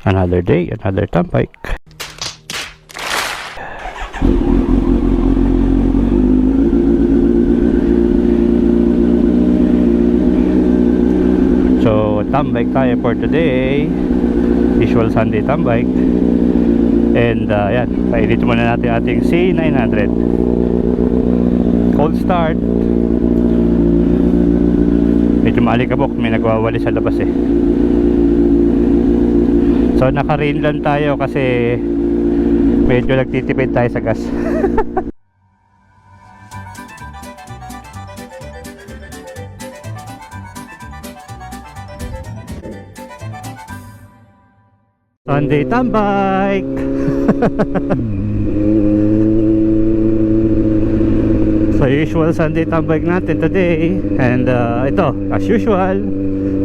Another day, another tambike. So, tambike tayo for today. Usual Sunday tambike. And yan, painit muna natin ating C900. Cold start. Medyo maalikabok, may nagwawali sa labas eh. So naka-rain lang tayo kasi medyo nagtitipid tayo sa gas. Sunday tambike. So usual Sunday tambike natin today. And ito, as usual,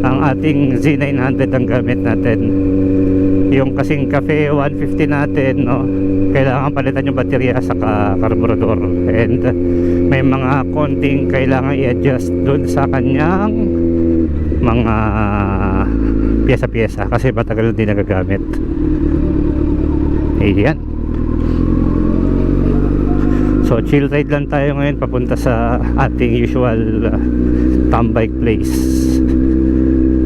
ang ating Z900 ang gamit natin. Yung kasing Cafe 150 natin, no, kailangan palitan yung baterya sa karburador. And may mga konting kailangan i-adjust dun sa kanyang mga pyesa-pyesa kasi matagal din nagagamit. Ayan. So chill ride lang tayo ngayon papunta sa ating usual tambike place.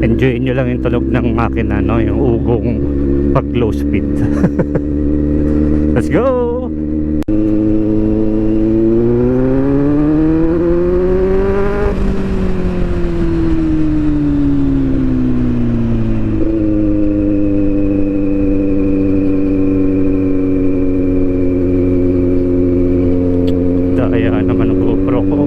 Enjoy nyo lang yung tunog ng makina, no? Yung ugong pag low speed. Let's go! Daya naman ang GoPro ko.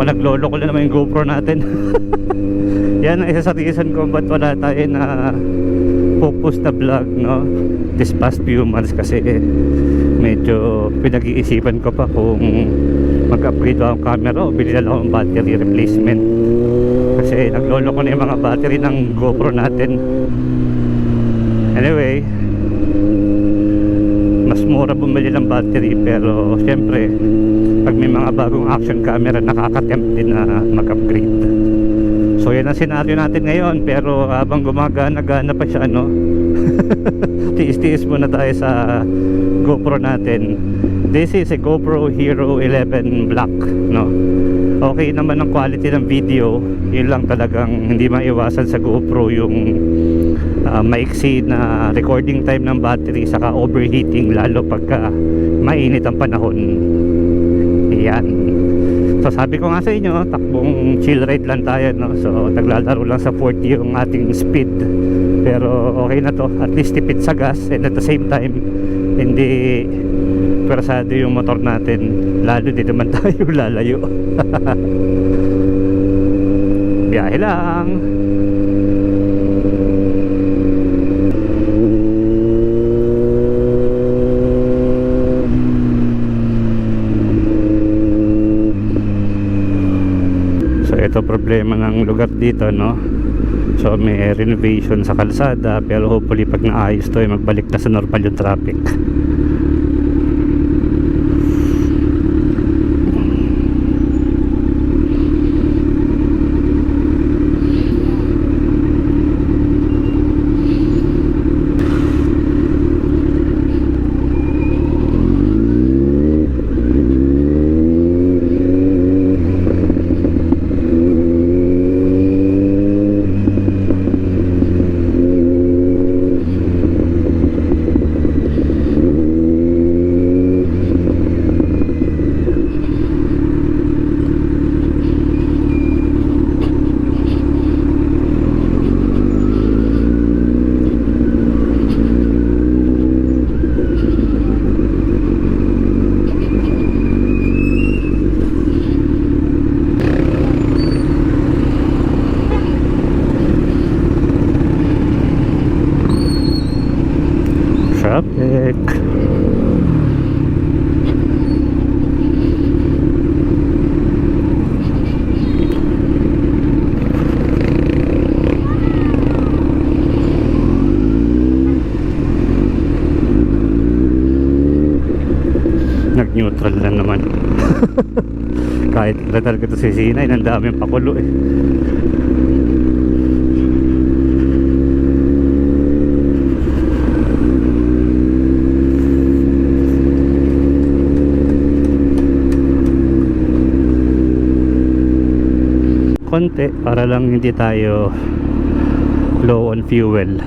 Naglolo ko lang naman yung GoPro natin. Yan ang isa sa reason kung ba't wala tayo na focus na vlog, no, this past few months kasi medyo pinag-iisipan ko pa kung mag-upgrade ako ng camera o bilhin na lang akong battery replacement kasi naglolo ko na yung mga battery ng GoPro natin. Anyway, mas mura bumili ng battery pero syempre pag may mga bagong action camera nakaka-tempt din na mag-upgrade. So yan ang senaryo natin ngayon, pero habang gumagana-gana pa siya, no, tiis-tiis muna tayo sa GoPro natin. This is a GoPro Hero 11 Black, no. Okay naman ang quality ng video, yun lang talagang hindi maiwasan sa GoPro yung maiksi na recording time ng battery saka overheating lalo pagka mainit ang panahon. Yan. So sabi ko nga sa inyo, takbong chill ride lang tayo, no? So naglalaro lang sa 40 yung ating speed. Pero okay na to, at least tipid sa gas and at the same time hindi persado yung motor natin, lalo din naman tayo lalayo. Biyahe lang. Ito problema ng lugar dito, no. So may renovation sa kalsada pero hopefully pag naayos to ay magbalik na sa normal yung traffic. neutral lang naman. Kahit neutral ko to si Sinay, ang daming pakulo eh. Konti para lang hindi tayo low on fuel.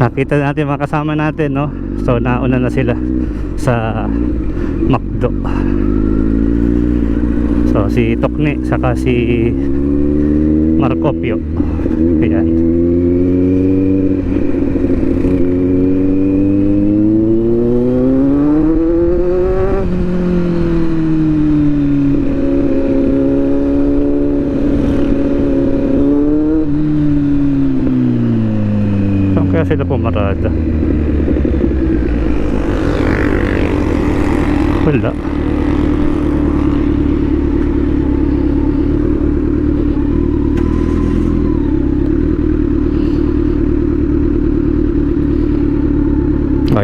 Nakita natin mga kasama natin, no? So nauna na sila sa McDo. So si Tokne saka si Marcopio. Ayan. Saan kaya sila pumarada? Wala.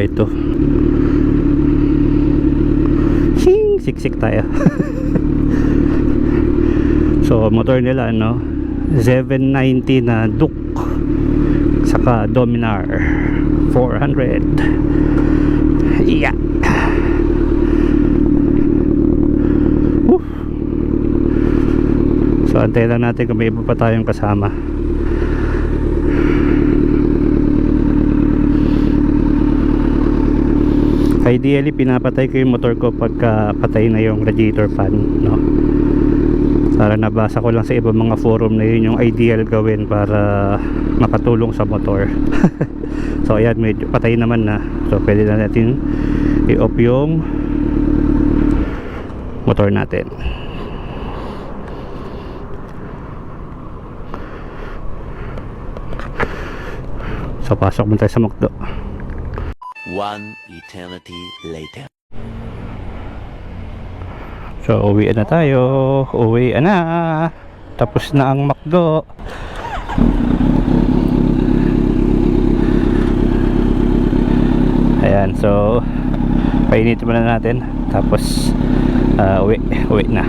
Ito. Siksik tayo. So motor nila ano, 790 na Duke saka Dominar 400. Yeah. So antay lang natin kung may iba pa tayong kasama. Ideally pinapatay ko yung motor ko pagka patay na yung radiator fan, no? Para nabasa ko lang sa ibang mga forum na yun yung ideal gawin para makatulong sa motor. So ayan, medyo patay naman na. So pwede na natin i-off yung motor natin. So pasok mo tayo sa McDo. One eternity later. So uwi na tayo. Uwi na. Tapos na ang McDo. Ayan, so painitin muna natin. Tapos uwi na.